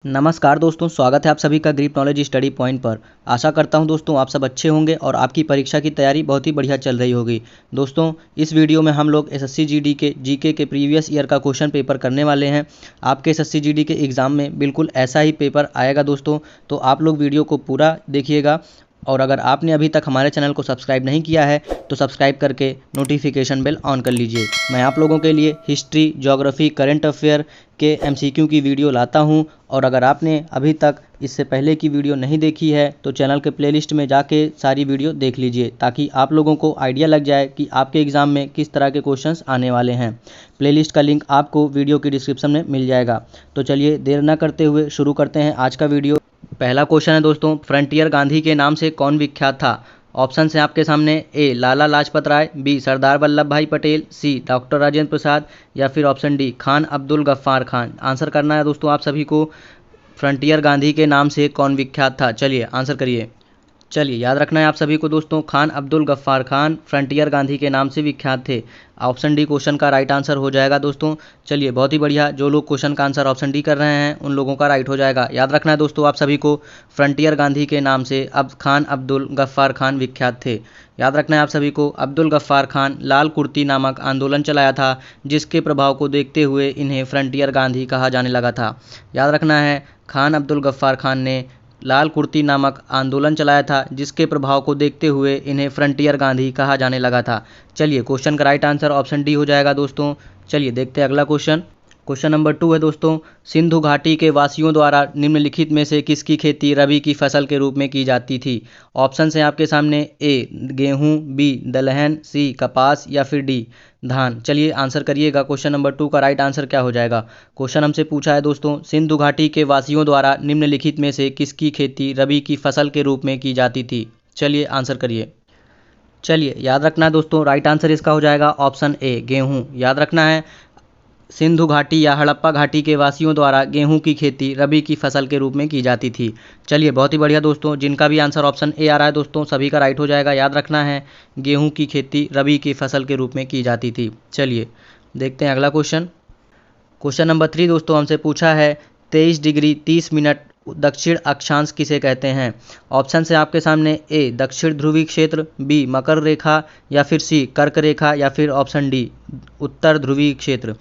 नमस्कार दोस्तों, स्वागत है आप सभी का ग्रिप नॉलेज स्टडी पॉइंट पर। आशा करता हूं दोस्तों आप सब अच्छे होंगे और आपकी परीक्षा की तैयारी बहुत ही बढ़िया चल रही होगी। दोस्तों इस वीडियो में हम लोग एसएससी जीडी के जीके के प्रीवियस ईयर का क्वेश्चन पेपर करने वाले हैं। आपके एसएससी जीडी के एग्ज़ाम में बिल्कुल ऐसा ही पेपर आएगा दोस्तों, तो आप लोग वीडियो को पूरा देखिएगा। और अगर आपने अभी तक हमारे चैनल को सब्सक्राइब नहीं किया है तो सब्सक्राइब करके नोटिफिकेशन बेल ऑन कर लीजिए। मैं आप लोगों के लिए हिस्ट्री, ज्योग्राफी, करंट अफेयर के एमसीक्यू की वीडियो लाता हूं। और अगर आपने अभी तक इससे पहले की वीडियो नहीं देखी है तो चैनल के प्लेलिस्ट में जाके सारी वीडियो देख लीजिए, ताकि आप लोगों को आइडिया लग जाए कि आपके एग्ज़ाम में किस तरह के क्वेश्चंस आने वाले हैं। प्लेलिस्ट का लिंक आपको वीडियो की डिस्क्रिप्शन में मिल जाएगा। तो चलिए देर न करते हुए शुरू करते हैं आज का वीडियो। पहला क्वेश्चन है दोस्तों, फ्रंटियर गांधी के नाम से कौन विख्यात था? ऑप्शन है आपके सामने, A Lala Lajpat Rai, B Sardar Vallabhbhai Patel, C doctor Rajendra Prasad, या फिर option D Khan Abdul Ghaffar Khan. Answer करना है दोस्तों आप सभी को, फ्रंटियर गांधी के नाम से कौन विख्यात था। चलिए आंसर करिए। चलिए याद रखना है आप सभी को दोस्तों, खान अब्दुल गफ्फार खान फ्रंटियर गांधी के नाम से विख्यात थे। ऑप्शन डी क्वेश्चन का राइट आंसर हो जाएगा दोस्तों। चलिए बहुत ही बढ़िया, जो लोग क्वेश्चन का आंसर ऑप्शन डी कर रहे हैं उन लोगों का राइट हो जाएगा। याद रखना है दोस्तों आप सभी को, फ्रंटियर गांधी के नाम से अब खान अब्दुल गफ्फार खान विख्यात थे। याद रखना है आप सभी को, अब्दुल गफ्फार खान लाल कुर्ती नामक आंदोलन चलाया था, जिसके प्रभाव को देखते हुए इन्हें फ्रंटियर गांधी कहा जाने लगा था। याद रखना है, खान अब्दुल गफ्फार खान ने लाल कुर्ती नामक आंदोलन चलाया था, जिसके प्रभाव को देखते हुए इन्हें फ्रंटियर गांधी कहा जाने लगा था। चलिए क्वेश्चन का राइट आंसर ऑप्शन डी हो जाएगा दोस्तों। चलिए देखते हैं अगला क्वेश्चन। क्वेश्चन नंबर 2 है दोस्तों, सिंधु घाटी के वासियों द्वारा निम्नलिखित में से किसकी खेती रबी की फसल के रूप में की जाती थी? ऑप्शन है आपके सामने, ए गेहूं, बी दलहन, सी कपास, या फिर डी धान। चलिए आंसर करिएगा। क्वेश्चन नंबर 2 का राइट आंसर क्या हो जाएगा? क्वेश्चन हमसे पूछा है दोस्तों, सिंधु घाटी के वासियों द्वारा निम्नलिखित में से किसकी खेती रबी की फसल के रूप में की जाती थी? चलिए आंसर करिए। चलिए याद रखना है दोस्तों, राइट आंसर इसका हो जाएगा ऑप्शन ए गेहूं। याद रखना है, सिंधु घाटी या हड़प्पा घाटी के वासियों द्वारा गेहूं की खेती रबी की फसल के रूप में की जाती थी। चलिए बहुत ही बढ़िया दोस्तों, जिनका भी आंसर ऑप्शन ए आ रहा है दोस्तों सभी का राइट हो जाएगा। याद रखना है, गेहूं की खेती रबी की फसल के रूप में की जाती थी। चलिए देखते हैं अगला क्वेश्चन। क्वेश्चन नंबर 3 दोस्तों हमसे पूछा है, 23 डिग्री 30 मिनट दक्षिण अक्षांश किसे कहते हैं? ऑप्शन है आपके सामने, ए दक्षिण ध्रुवीय क्षेत्र, बी मकर रेखा, या फिर सी कर्क रेखा, या फिर ऑप्शन डी उत्तर ध्रुवीय क्षेत्र।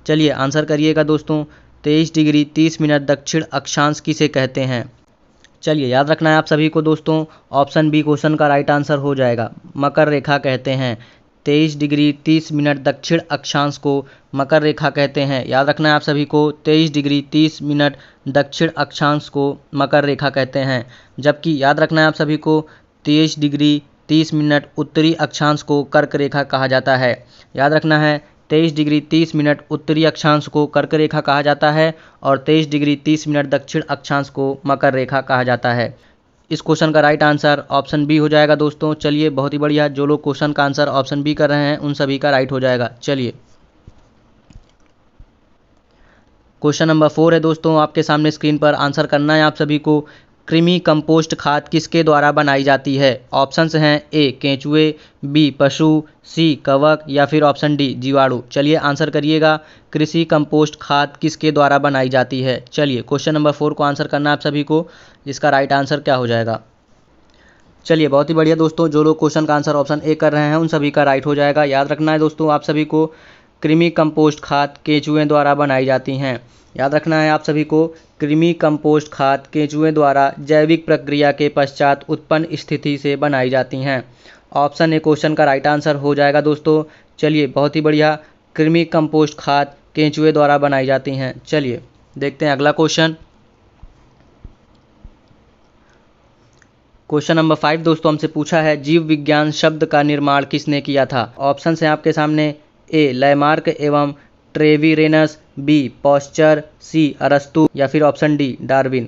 चलिए आंसर करिएगा दोस्तों, 23 डिग्री 30 मिनट दक्षिण अक्षांश किसे कहते हैं? चलिए याद रखना है आप सभी को दोस्तों, ऑप्शन बी क्वेश्चन का राइट आंसर हो जाएगा, मकर रेखा कहते हैं। 23 डिग्री 30 मिनट दक्षिण अक्षांश को मकर रेखा कहते हैं। याद रखना है आप सभी को, 23 डिग्री 30 मिनट दक्षिण अक्षांश को मकर रेखा कहते हैं। जबकि याद रखना है आप सभी को, 23 डिग्री 30 मिनट उत्तरी अक्षांश को कर्क रेखा कहा जाता है। याद रखना है, 23 डिग्री 30 मिनट उत्तरी अक्षांश को कर्क रेखा कहा जाता है और 23 डिग्री 30 मिनट दक्षिण अक्षांश को मकर रेखा कहा जाता है। इस क्वेश्चन का राइट आंसर ऑप्शन बी हो जाएगा दोस्तों। चलिए बहुत ही बढ़िया, जो लोग क्वेश्चन का आंसर ऑप्शन बी कर रहे हैं उन सभी का राइट हो जाएगा। चलिए क्वेश्चन नंबर 4 है दोस्तों आपके सामने स्क्रीन पर। आंसर करना है आप सभी को, कृमि कंपोस्ट खाद किसके द्वारा बनाई जाती है? ऑप्शंस हैं, ए केंचुए, बी पशु, सी कवक, या फिर ऑप्शन डी जीवाणु। चलिए आंसर करिएगा, कृषि कंपोस्ट खाद किसके द्वारा बनाई जाती है? चलिए क्वेश्चन नंबर 4 को आंसर करना है आप सभी को, इसका राइट आंसर क्या हो जाएगा? चलिए बहुत ही बढ़िया दोस्तों, जो लोग क्वेश्चन का आंसर ऑप्शन ए कर रहे हैं उन सभी का राइट हो जाएगा। याद रखना है दोस्तों आप सभी को, कृमि कंपोस्ट खाद केंचुए द्वारा बनाई जाती हैं। याद रखना है आप सभी को, कृमि कंपोस्ट खाद केंचुए द्वारा जैविक प्रक्रिया के पश्चात उत्पन्न स्थिति से बनाई जाती हैं। ऑप्शन ए क्वेश्चन का राइट आंसर हो जाएगा दोस्तों। चलिए बहुत ही बढ़िया, कृमि कंपोस्ट खाद केंचुए द्वारा बनाई जाती हैं। चलिए देखते हैं अगला क्वेश्चन। क्वेश्चन नंबर 5 दोस्तों हमसे पूछा है, जीव विज्ञान शब्द का निर्माण किसने किया था? ऑप्शन है आपके सामने, ए लैमार्क एवं ट्रेविरेनस, बी पॉस्चर, सी अरस्तु, या फिर ऑप्शन डी डार्विन।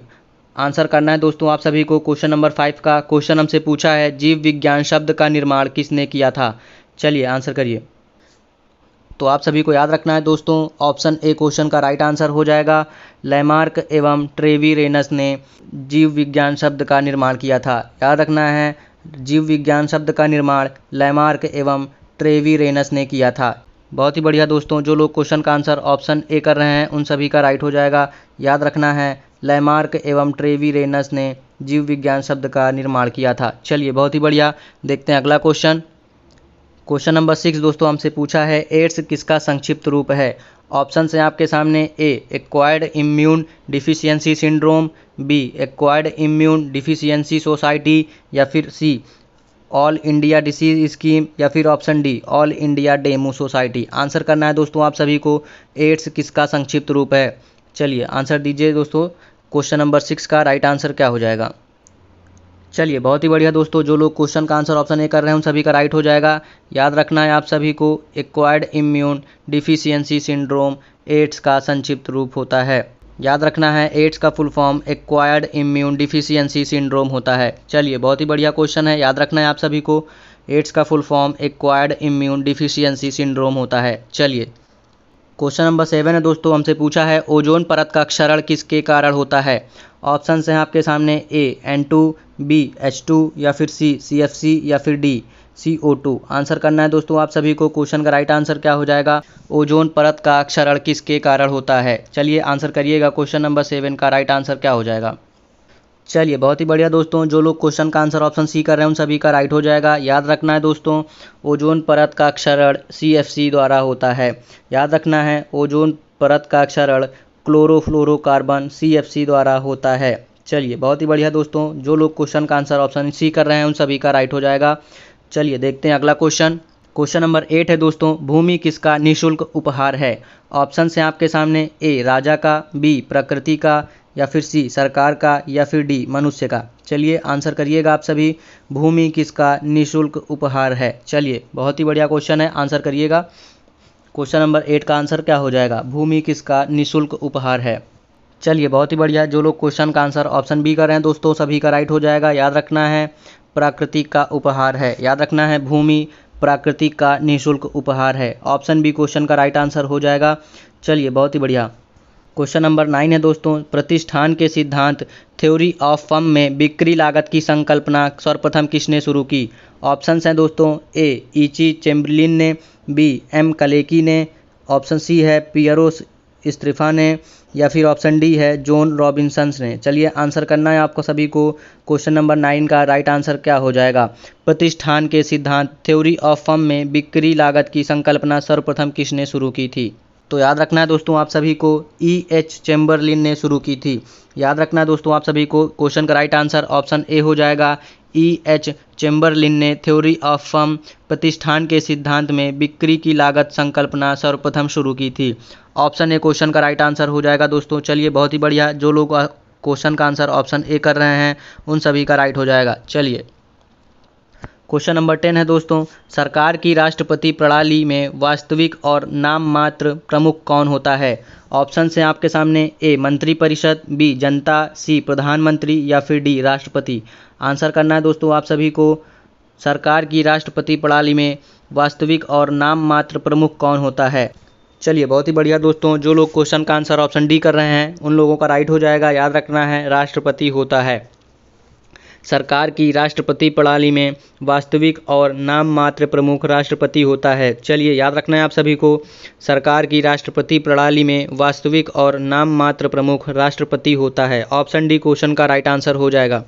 आंसर करना है दोस्तों आप सभी को क्वेश्चन नंबर 5 का। क्वेश्चन हमसे पूछा है, जीव विज्ञान शब्द का निर्माण किसने किया था? चलिए आंसर करिए। तो आप सभी को याद रखना है दोस्तों, ऑप्शन ए क्वेश्चन का राइट आंसर हो जाएगा, लैमार्क एवं ट्रेविरेनस ने जीव विज्ञान शब्द का निर्माण किया था। याद रखना है, जीव विज्ञान शब्द का निर्माण लैमार्क एवं ट्रेविरेनस ने किया था। बहुत ही बढ़िया दोस्तों, जो लोग क्वेश्चन का आंसर ऑप्शन ए कर रहे हैं उन सभी का राइट हो जाएगा। याद रखना है, लैमार्क एवं ट्रेविरेनस ने जीव विज्ञान शब्द का निर्माण किया था। चलिए बहुत ही बढ़िया, देखते हैं अगला क्वेश्चन। क्वेश्चन नंबर 6 दोस्तों हमसे पूछा है, एड्स किसका संक्षिप्त रूप है? ऑप्शन है आपके सामने, A acquired immune deficiency syndrome, B acquired immune deficiency society, या फिर C all India disease scheme, या फिर option D all India demo society. Answer करना है दोस्तों आप सभी को, एड्स किसका संक्षिप्त रूप है। चलिए आंसर दीजिए दोस्तों, क्वेश्चन नंबर 6 का राइट आंसर क्या हो जाएगा। चलिए बहुत ही बढ़िया दोस्तों, जो लोग क्वेश्चन का आंसर ऑप्शन ए कर रहे हैं उन सभी का राइट हो जाएगा। याद रखना है आप सभी को, acquired immune deficiency syndrome AIDS का संक्षिप्त रूप होता है। याद रखना है, एड्स का full form acquired immune deficiency syndrome होता है। चलिए बहुत ही बढ़िया क्वेश्चन है, याद रखना है आप सभी को, एड्स का full form acquired immune deficiency syndrome होता है। चलिए क्वेश्चन नंबर 7 है दोस्तों, हमसे पूछा है, ओजोन परत का क्षरण किसके कारण होता है? ऑप्शंस हैं आपके सामने, ए N2, बी H2, या फिर सी CFC, या फिर डी CO2। आंसर करना है दोस्तों आप सभी को, क्वेश्चन का राइट आंसर क्या हो जाएगा, ओजोन परत का क्षरण किसके कारण होता है। चलिए आंसर करिएगा, क्वेश्चन नंबर 7 का राइट आंसर क्या हो जाएगा। चलिए बहुत ही बढ़िया दोस्तों, जो लोग क्वेश्चन का आंसर ऑप्शन सी कर रहे हैं उन सभी का राइट हो जाएगा। याद रखना है दोस्तों, ओजोन परत का क्षरण CFC द्वारा होता है। याद रखना है, ओजोन परत का क्षरण क्लोरोफ्लोरोकार्बन CFC द्वारा होता है। चलिए बहुत ही बढ़िया दोस्तों, जो लोग क्वेश्चन का आंसर ऑप्शन सी कर रहे हैं उन सभी का राइट हो जाएगा। चलिए देखते हैं अगला क्वेश्चन। क्वेश्चन नंबर 8 है दोस्तों, भूमि किसका निःशुल्क उपहार है? ऑप्शन हैं आपके सामने, ए राजा का, बी प्रकृति का, या फिर सी सरकार का, या फिर डी मनुष्य का। चलिए आंसर करिएगा आप सभी, भूमि किसका निःशुल्क उपहार है। चलिए बहुत ही बढ़िया क्वेश्चन है, आंसर करिएगा। क्वेश्चन नंबर 8 का आंसर क्या हो जाएगा, भूमि किसका निःशुल्क उपहार है। चलिए बहुत ही बढ़िया, जो लोग क्वेश्चन का आंसर ऑप्शन बी कर रहे हैं दोस्तों सभी का राइट हो जाएगा। याद रखना है, प्राकृतिक का उपहार है। याद रखना है, भूमि प्राकृतिक का निःशुल्क उपहार है। ऑप्शन बी क्वेश्चन का राइट आंसर हो जाएगा। चलिए बहुत ही बढ़िया, क्वेश्चन नंबर 9 है दोस्तों, प्रतिष्ठान के सिद्धांत थ्योरी ऑफ फर्म में बिक्री लागत की संकल्पना सर्वप्रथम किसने शुरू की? ऑप्शंस हैं दोस्तों, ए ईची चेम्बरलिन ने, बी M कलेकी ने, ऑप्शन सी है पियरो स्ट्रिफा ने, या फिर ऑप्शन डी है जॉन रॉबिन्सन ने। चलिए आंसर करना है आपको सभी को, क्वेश्चन नंबर 9 का राइट आंसर क्या हो जाएगा, प्रतिष्ठान के सिद्धांत थ्योरी ऑफ फर्म में बिक्री लागत की संकल्पना सर्वप्रथम किसने शुरू की थी? तो याद रखना है दोस्तों आप सभी को, EH चेम्बरलिन ने शुरू की थी। याद रखना है दोस्तों आप सभी को, क्वेश्चन का राइट आंसर ऑप्शन ए हो जाएगा, EH चेम्बरलिन ने थ्योरी ऑफ फर्म प्रतिष्ठान के सिद्धांत में बिक्री की लागत संकल्पना सर्वप्रथम शुरू की थी। ऑप्शन ए क्वेश्चन का राइट आंसर हो जाएगा दोस्तों। चलिए बहुत ही बढ़िया, जो लोग क्वेश्चन का आंसर ऑप्शन ए कर रहे हैं उन सभी का राइट हो जाएगा। चलिए क्वेश्चन नंबर 10 है दोस्तों, सरकार की राष्ट्रपति प्रणाली में वास्तविक और नाम मात्र प्रमुख कौन होता है? ऑप्शन हैं आपके सामने, ए मंत्रिपरिषद, बी जनता, सी प्रधानमंत्री, या फिर डी राष्ट्रपति। आंसर करना है दोस्तों आप सभी को, सरकार की राष्ट्रपति प्रणाली में वास्तविक और नाम मात्र प्रमुख कौन होता है। चलिए बहुत ही बढ़िया दोस्तों, जो लोग क्वेश्चन का आंसर ऑप्शन डी कर रहे हैं उन लोगों का राइट हो जाएगा। याद रखना है, राष्ट्रपति होता है। सरकार की राष्ट्रपति प्रणाली में वास्तविक और नाम मात्र प्रमुख राष्ट्रपति होता है। चलिए याद रखना है आप सभी को, सरकार की राष्ट्रपति प्रणाली में वास्तविक और नाम मात्र प्रमुख राष्ट्रपति होता है। ऑप्शन डी क्वेश्चन का राइट आंसर हो जाएगा।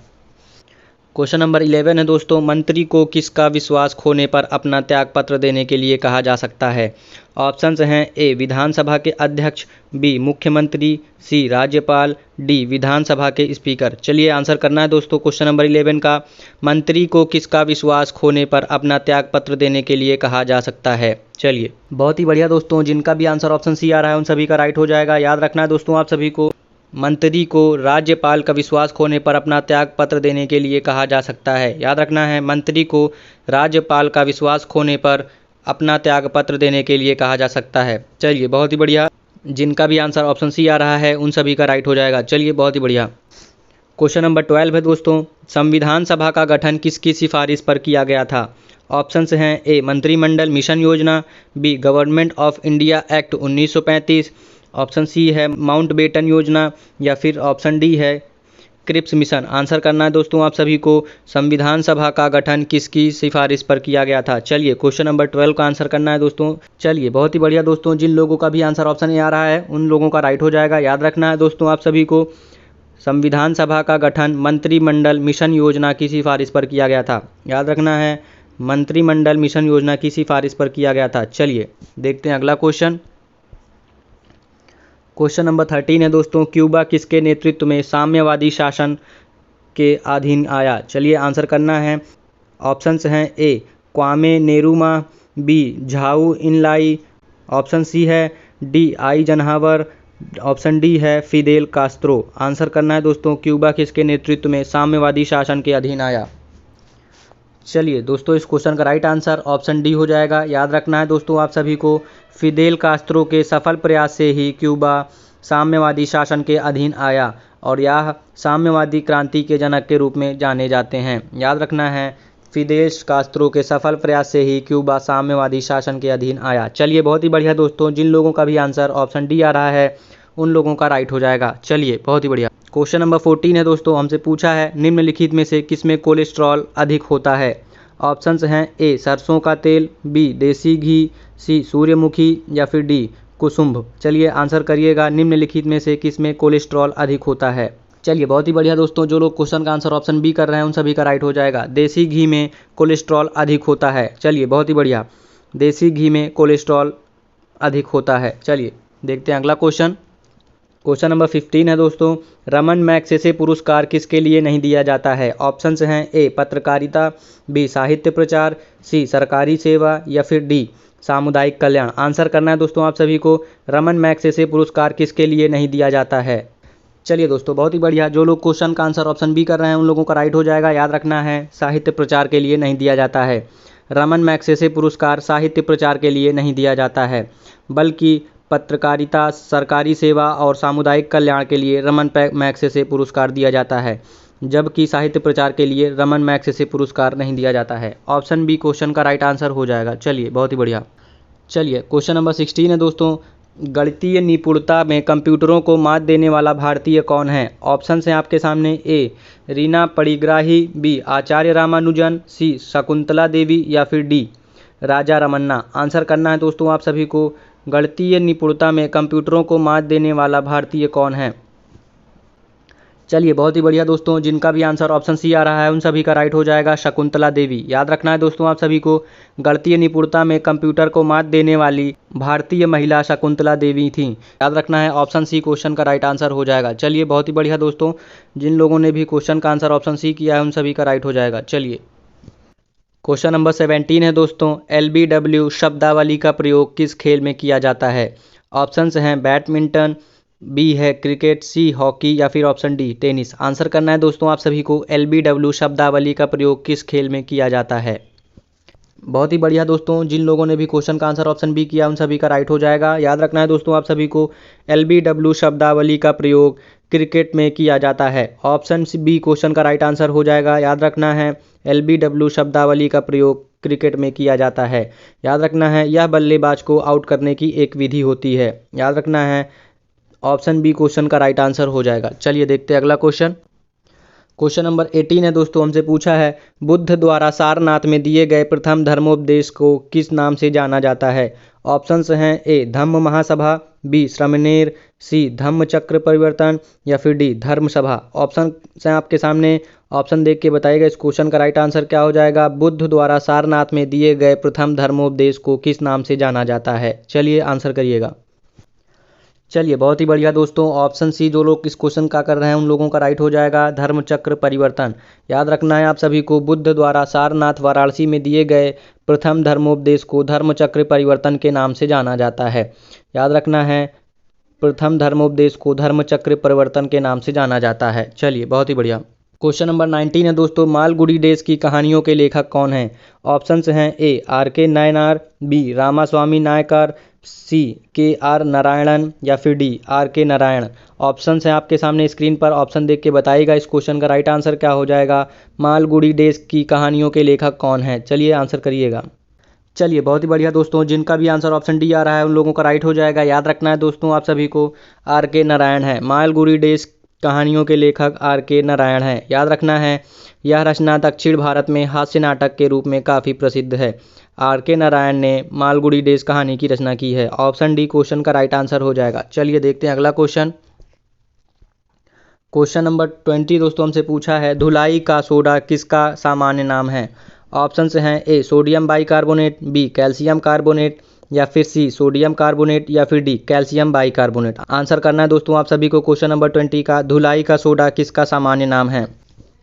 क्वेश्चन नंबर 11 है दोस्तों, मंत्री को किसका विश्वास खोने पर अपना त्यागपत्र देने के लिए कहा जा सकता है? ऑप्शंस हैं, ए विधानसभा के अध्यक्ष, बी मुख्यमंत्री, सी राज्यपाल, डी विधानसभा के स्पीकर। चलिए आंसर करना है दोस्तों, क्वेश्चन नंबर 11 का, मंत्री को किसका विश्वास खोने पर अपना त्यागपत्र देने के लिए कहा जा सकता है। चलिए बहुत ही बढ़िया दोस्तों, जिनका भी आंसर ऑप्शन सी आ रहा है उन सभी का राइट हो जाएगा। याद रखना है दोस्तों आप सभी को, मंत्री को राज्यपाल का विश्वास खोने पर अपना त्यागपत्र देने के लिए कहा जा सकता है। याद रखना है, मंत्री को राज्यपाल का विश्वास खोने पर अपना त्यागपत्र देने के लिए कहा जा सकता है। चलिए बहुत ही बढ़िया, जिनका भी आंसर ऑप्शन सी आ रहा है उन सभी का राइट हो जाएगा। चलिए बहुत ही बढ़िया, क्वेश्चन नंबर 12 है दोस्तों, संविधान सभा का गठन किसकी सिफारिश पर किया गया था? ऑप्शंस हैं, ए मंत्रिमंडल मिशन योजना, B government of India act 1935, option C है माउंटबेटन योजना, या फिर ऑप्शन डी है क्रिप्स मिशन। आंसर करना है दोस्तों आप सभी को, संविधान सभा का गठन किसकी सिफारिश पर किया गया था। चलिए क्वेश्चन नंबर 12 का आंसर करना है दोस्तों। चलिए बहुत ही बढ़िया दोस्तों, जिन लोगों का भी आंसर ऑप्शन ए आ रहा है उन लोगों का राइट हो जाएगा। याद रखना है दोस्तों आप सभी को, संविधान सभा का गठन मंत्रिमंडल मिशन योजना की सिफारिश पर किया गया था। याद रखना है, मंत्रिमंडल मिशन योजना की सिफारिश पर किया गया था। चलिए देखते हैं अगला क्वेश्चन। क्वेश्चन नंबर 13 है दोस्तों, क्यूबा किसके नेतृत्व में साम्यवादी शासन के अधीन आया? चलिए आंसर करना है। ऑप्शंस हैं ए क्वामे नेरुमा, बी झाऊ इनलाई, ऑप्शन सी है डी आइजनहावर, ऑप्शन डी है फिदेल कास्त्रो। आंसर करना है दोस्तों, क्यूबा किसके नेतृत्व में साम्यवादी शासन के अधीन आया? चलिए दोस्तों, इस क्वेश्चन का राइट आंसर ऑप्शन डी हो जाएगा। याद रखना है दोस्तों आप सभी को, फिदेल कास्त्रो के सफल प्रयास से ही क्यूबा साम्यवादी शासन के अधीन आया और यह साम्यवादी क्रांति के जनक के रूप में जाने जाते हैं। याद रखना है, फिदेल कास्त्रो के सफल प्रयास से ही क्यूबा साम्यवादी शासन के अधीन आया। चलिए बहुत ही बढ़िया दोस्तों, जिन लोगों का भी आंसर ऑप्शन डी आ रहा है उन लोगों का राइट हो जाएगा। चलिए बहुत ही बढ़िया। क्वेश्चन नंबर 14 है दोस्तों, हमसे पूछा है निम्नलिखित में से किसमें कोलेस्ट्रॉल अधिक होता है? ऑप्शंस हैं ए सरसों का तेल, बी देसी घी, सी सूर्यमुखी या फिर डी कुसुम्भ। चलिए आंसर करिएगा, निम्नलिखित में से किसमें कोलेस्ट्रॉल अधिक होता है? चलिए बहुत ही बढ़िया दोस्तों, जो लोग क्वेश्चन का आंसर ऑप्शन बी कर रहे हैं उन सभी का राइट हो जाएगा। देसी घी में कोलेस्ट्रॉल अधिक होता है। चलिए बहुत ही बढ़िया, देसी घी में कोलेस्ट्रॉल अधिक होता है। चलिए देखते हैं अगला क्वेश्चन। क्वेश्चन नंबर 15 है दोस्तों, रमन मैग्सेसे पुरस्कार किसके लिए नहीं दिया जाता है? ऑप्शंस हैं ए पत्रकारिता, बी साहित्य प्रचार, सी सरकारी सेवा या फिर डी सामुदायिक कल्याण। आंसर करना है दोस्तों आप सभी को, रमन मैग्सेसे पुरस्कार किसके लिए नहीं दिया जाता है? चलिए दोस्तों बहुत ही बढ़िया, जो लोग क्वेश्चन का आंसर ऑप्शन बी कर रहे हैं उन लोगों का राइट हो जाएगा। याद रखना है, साहित्य प्रचार के लिए नहीं दिया जाता है। रमन मैग्सेसे पुरस्कार साहित्य प्रचार के लिए नहीं दिया जाता है, बल्कि पत्रकारिता, सरकारी सेवा और सामुदायिक कल्याण के लिए रमन मैग्सेसे पुरस्कार दिया जाता है, जबकि साहित्य प्रचार के लिए रमन मैग्सेसे पुरस्कार नहीं दिया जाता है। ऑप्शन बी क्वेश्चन का राइट आंसर हो जाएगा। चलिए बहुत ही बढ़िया। चलिए क्वेश्चन नंबर 16 है दोस्तों, गणितीय निपुणता में कंप्यूटरों को मात देने वाला भारतीय कौन है? ऑप्शन हैं आपके सामने, ए रीना पडिग्राही, बी आचार्य रामानुजन, सी शकुंतला देवी या फिर डी राजा रमन्ना। आंसर करना है दोस्तों आप सभी को, गणितीय निपुणता में कंप्यूटरों को मात देने वाला भारतीय कौन है? चलिए बहुत ही बढ़िया दोस्तों, जिनका भी आंसर ऑप्शन सी आ रहा है उन सभी का राइट हो जाएगा, शकुंतला देवी। याद रखना है दोस्तों आप सभी को, गणितीय निपुणता में कंप्यूटर को मात देने वाली भारतीय महिला शकुंतला देवी थी। याद रखना है, ऑप्शन सी क्वेश्चन का राइट आंसर हो जाएगा। चलिए बहुत ही बढ़िया दोस्तों, जिन लोगों ने भी क्वेश्चन का आंसर ऑप्शन सी किया है उन सभी का राइट हो जाएगा। चलिए क्वेश्चन नंबर 17 है दोस्तों, LBW शब्दावली का प्रयोग किस खेल में किया जाता है? ऑप्शंस हैं बैडमिंटन, बी है क्रिकेट, सी हॉकी या फिर ऑप्शन डी टेनिस। आंसर करना है दोस्तों आप सभी को, LBW शब्दावली का प्रयोग किस खेल में किया जाता है? बहुत ही बढ़िया दोस्तों, जिन लोगों ने भी क्वेश्चन का आंसर ऑप्शन बी किया उन सभी का राइट हो जाएगा। याद रखना है दोस्तों आप सभी को, LBW शब्दावली का प्रयोग क्रिकेट में किया जाता है। ऑप्शन बी क्वेश्चन का राइट आंसर हो जाएगा। याद रखना है, LBW शब्दावली का प्रयोग क्रिकेट में किया जाता है। याद रखना है, यह बल्लेबाज को आउट करने की एक विधि होती है। याद रखना है, ऑप्शन बी क्वेश्चन का राइट आंसर हो जाएगा। चलिए देखते हैं अगला क्वेश्चन। क्वेश्चन नंबर 18 है दोस्तों, हमसे पूछा है बुद्ध द्वारा सारनाथ में दिए गए प्रथम धर्मोपदेश को किस नाम से जाना जाता है? ऑप्शंस हैं ए धम्म महासभा, बी श्रमणेर, सी धम्म चक्र परिवर्तन या फिर डी धर्म सभा। ऑप्शन हैं आपके सामने, ऑप्शन देख के बताइएगा इस क्वेश्चन का राइट आंसर क्या हो जाएगा। बुद्ध द्वारा सारनाथ में दिए गए प्रथम धर्मोपदेश को किस नाम से जाना जाता है? चलिए आंसर करिएगा। चलिए बहुत ही बढ़िया दोस्तों, ऑप्शन सी जो लोग इस क्वेश्चन का कर रहे हैं उन लोगों का राइट हो जाएगा, धर्म चक्र परिवर्तन। याद रखना है आप सभी को, बुद्ध द्वारा सारनाथ वाराणसी में दिए गए प्रथम धर्मोपदेश को धर्म चक्र परिवर्तन के नाम से जाना जाता है। याद रखना है, प्रथम धर्मोपदेश को धर्म चक्र परिवर्तन के नाम से जाना जाता है। चलिए बहुत ही बढ़िया। क्वेश्चन नंबर 19 है दोस्तों, मालगुडी डेज की कहानियों के लेखक कौन हैं? ऑप्शंस हैं ए RK नायनार, बी रामास्वामी नायकर, सी KR नारायणन या फिर डी RK नारायण। ऑप्शंस हैं आपके सामने स्क्रीन पर, ऑप्शन देख के बताइएगा इस क्वेश्चन का राइट आंसर क्या हो जाएगा। मालगुडी डेज की कहानियों के लेखक कौन हैं? चलिए आंसर करिएगा। चलिए बहुत ही बढ़िया दोस्तों, जिनका भी आंसर ऑप्शन डी आ रहा है उन लोगों का राइट हो जाएगा। याद रखना है दोस्तों आप सभी को, RK नारायण है। मालगुडी डेज कहानियों के लेखक RK नारायण हैं। याद रखना है, यह रचना दक्षिण भारत में हास्य नाटक के रूप में काफ़ी प्रसिद्ध है। RK नारायण ने मालगुडी डेज कहानी की रचना की है। ऑप्शन डी क्वेश्चन का राइट आंसर हो जाएगा। चलिए देखते हैं अगला क्वेश्चन। क्वेश्चन नंबर 20 दोस्तों हमसे पूछा है, धुलाई का सोडा किसका सामान्य नाम है। ऑप्शंस हैं A sodium bicarbonate, B calcium carbonate, या फिर सी सोडियम कार्बोनेट, या फिर डी कैल्शियम बाइकार्बोनेट। आंसर करना है दोस्तों आप सभी को क्वेश्चन नंबर 20 का, धुलाई का सोडा किसका सामान्य नाम है।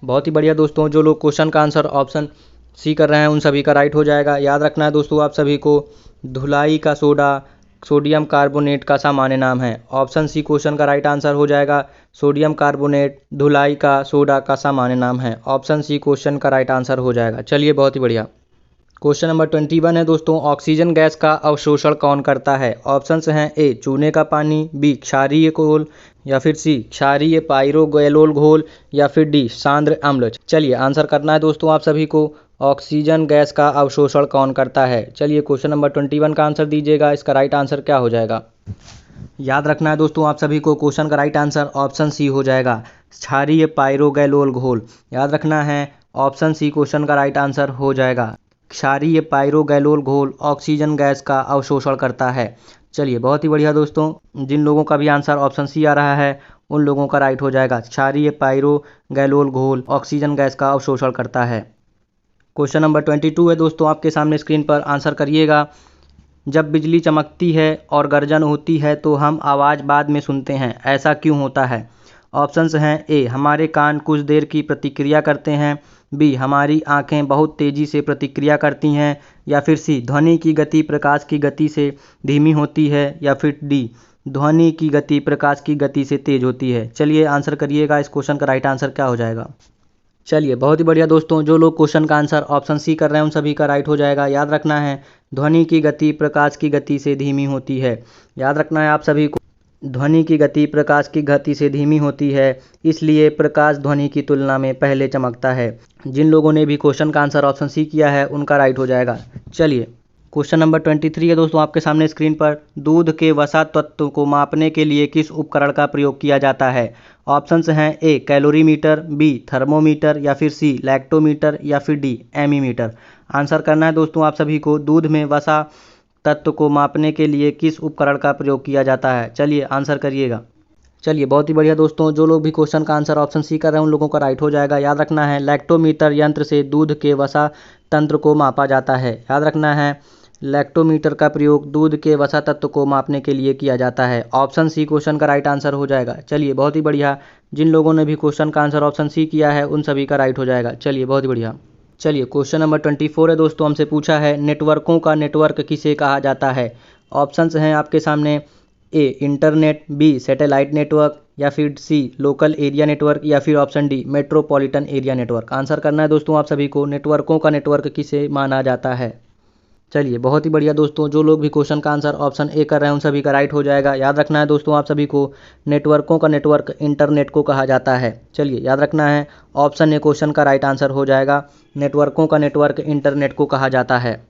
बहुत ही बढ़िया दोस्तों, जो लोग क्वेश्चन का आंसर ऑप्शन सी कर रहे हैं उन सभी का राइट हो जाएगा। याद रखना है दोस्तों आप सभी को, धुलाई का सोडा सोडियम कार्बोनेट का सामान्य नाम है। ऑप्शन सी क्वेश्चन का राइट आंसर हो जाएगा। सोडियम कार्बोनेट धुलाई का सोडा का सामान्य नाम है। ऑप्शन सी क्वेश्चन का राइट आंसर हो जाएगा। चलिए बहुत ही बढ़िया। क्वेश्चन नंबर 21 है दोस्तों, ऑक्सीजन गैस का अवशोषण कौन करता है। ऑप्शंस हैं ए चूने का पानी, बी क्षारीय घोल, या फिर सी क्षारीय पाइरोगैलोल घोल, या फिर डी सांद्र अम्ल। चलिए आंसर करना है दोस्तों आप सभी को, ऑक्सीजन गैस का अवशोषण कौन करता है। चलिए क्वेश्चन नंबर 21 का आंसर दीजिएगा, इसका राइट आंसर क्या हो जाएगा। याद रखना है दोस्तों आप सभी को, क्वेश्चन का राइट आंसर ऑप्शन सी हो जाएगा, क्षारीय पाइरोगैलोल घोल। याद रखना है, ऑप्शन सी क्वेश्चन का राइट आंसर हो जाएगा। क्षारीय पाइरोगैलोल घोल ऑक्सीजन गैस का अवशोषण करता है। चलिए बहुत ही बढ़िया दोस्तों, जिन लोगों का भी आंसर ऑप्शन सी आ रहा है उन लोगों का राइट हो जाएगा। क्षारीय पाइरोगैलोल घोल ऑक्सीजन गैस का अवशोषण करता है। क्वेश्चन नंबर 22 है दोस्तों, आपके सामने स्क्रीन पर आंसर करिएगा। जब बिजली चमकती है और गर्जन होती है तो हम आवाज़ बाद में सुनते हैं, ऐसा क्यों होता है। ऑप्शंस हैं ए हमारे कान कुछ देर की प्रतिक्रिया करते हैं, बी हमारी आंखें बहुत तेज़ी से प्रतिक्रिया करती हैं, या फिर सी ध्वनि की गति प्रकाश की गति से धीमी होती है, या फिर डी ध्वनि की गति प्रकाश की गति से तेज होती है। चलिए आंसर करिएगा, इस क्वेश्चन का राइट आंसर क्या हो जाएगा। चलिए बहुत ही बढ़िया दोस्तों, जो लोग क्वेश्चन का आंसर ऑप्शन सी कर रहे हैं उन सभी का राइट हो जाएगा। याद रखना है, ध्वनि की गति प्रकाश की गति से धीमी होती है। याद रखना है आप सभी को, ध्वनि की गति प्रकाश की गति से धीमी होती है, इसलिए प्रकाश ध्वनि की तुलना में पहले चमकता है। जिन लोगों ने भी क्वेश्चन का आंसर ऑप्शन सी किया है उनका राइट हो जाएगा। चलिए क्वेश्चन नंबर 23 है दोस्तों, आपके सामने स्क्रीन पर, दूध के वसा तत्व को मापने के लिए किस उपकरण का प्रयोग किया जाता है। ऑप्शंस हैं ए कैलोरीमीटर, बी थर्मोमीटर, या फिर सी लैक्टोमीटर, या फिर डी एमीमीटर। आंसर करना है दोस्तों आप सभी को, दूध में वसा तत्व को मापने के लिए किस उपकरण का प्रयोग किया जाता है। चलिए आंसर करिएगा। चलिए बहुत ही बढ़िया दोस्तों, जो लोग भी क्वेश्चन का आंसर ऑप्शन सी कर रहे हैं उन लोगों का राइट हो जाएगा। याद रखना है, लैक्टोमीटर यंत्र से दूध के वसा तंत्र को मापा जाता है। याद रखना है, लैक्टोमीटर का प्रयोग दूध के वसा तत्व को मापने के लिए किया जाता है। ऑप्शन सी क्वेश्चन का राइट आंसर हो जाएगा। चलिए बहुत ही बढ़िया, जिन लोगों ने भी क्वेश्चन का आंसर ऑप्शन सी किया है उन सभी का राइट हो जाएगा। चलिए बहुत ही बढ़िया। चलिए क्वेश्चन नंबर 24 है दोस्तों, हमसे पूछा है, नेटवर्कों का नेटवर्क किसे कहा जाता है। ऑप्शंस हैं आपके सामने, ए इंटरनेट, बी सैटेलाइट नेटवर्क, या फिर सी लोकल एरिया नेटवर्क, या फिर option D metropolitan area network. Answer करना है दोस्तों आप सभी को, नेटवर्कों का नेटवर्क किसे माना जाता है। चलिए बहुत ही बढ़िया दोस्तों, जो लोग भी क्वेश्चन का आंसर ऑप्शन ए कर रहे हैं उन सभी का राइट हो जाएगा। याद रखना है दोस्तों आप सभी को, नेटवर्कों का नेटवर्क इंटरनेट को कहा जाता है। चलिए याद रखना है, ऑप्शन ए क्वेश्चन का राइट आंसर हो जाएगा, नेटवर्कों का नेटवर्क इंटरनेट को कहा जाता है।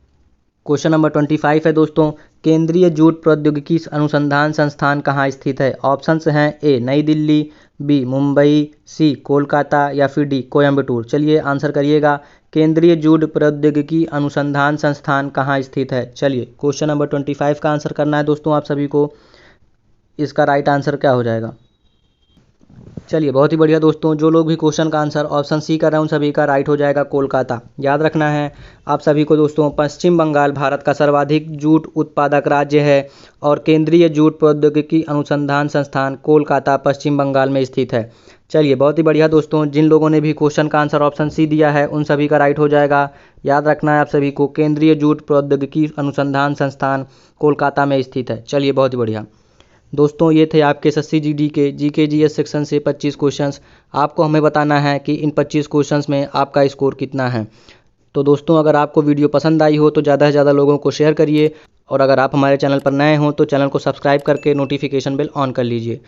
क्वेश्चन नंबर 25 है दोस्तों, केंद्रीय जूट प्रौद्योगिकी अनुसंधान संस्थान कहाँ स्थित है। ऑप्शंस हैं ए नई दिल्ली, बी मुंबई, सी कोलकाता, या फिर डी कोयम्बटूर। चलिए आंसर करिएगा, केंद्रीय जूट प्रौद्योगिकी अनुसंधान संस्थान कहाँ स्थित है। चलिए क्वेश्चन नंबर 25 का आंसर करना है दोस्तों आप सभी को, इसका राइट आंसर क्या हो जाएगा। चलिए बहुत ही बढ़िया दोस्तों, जो लोग भी क्वेश्चन का आंसर ऑप्शन सी कर रहे हैं उन सभी का राइट हो जाएगा, कोलकाता। याद रखना है आप सभी को दोस्तों, पश्चिम बंगाल भारत का सर्वाधिक जूट उत्पादक राज्य है और केंद्रीय जूट प्रौद्योगिकी अनुसंधान संस्थान कोलकाता पश्चिम बंगाल में स्थित है। चलिए बहुत ही बढ़िया दोस्तों, जिन लोगों ने भी क्वेश्चन का आंसर ऑप्शन सी दिया है उन सभी का राइट हो जाएगा। याद रखना है आप सभी को, केंद्रीय जूट प्रौद्योगिकी अनुसंधान संस्थान कोलकाता में स्थित है। चलिए बहुत ही बढ़िया दोस्तों, ये थे आपके एसएससी जीडी के जीके जीएस सेक्शन से 25 क्वेश्चंस। आपको हमें बताना है कि इन 25 क्वेश्चंस में आपका स्कोर कितना है। तो दोस्तों, अगर आपको वीडियो पसंद आई हो तो ज़्यादा से ज़्यादा लोगों को शेयर करिए, और अगर आप हमारे चैनल पर नए हों तो चैनल को सब्सक्राइब करके नोटिफिकेशन बेल ऑन कर लीजिए।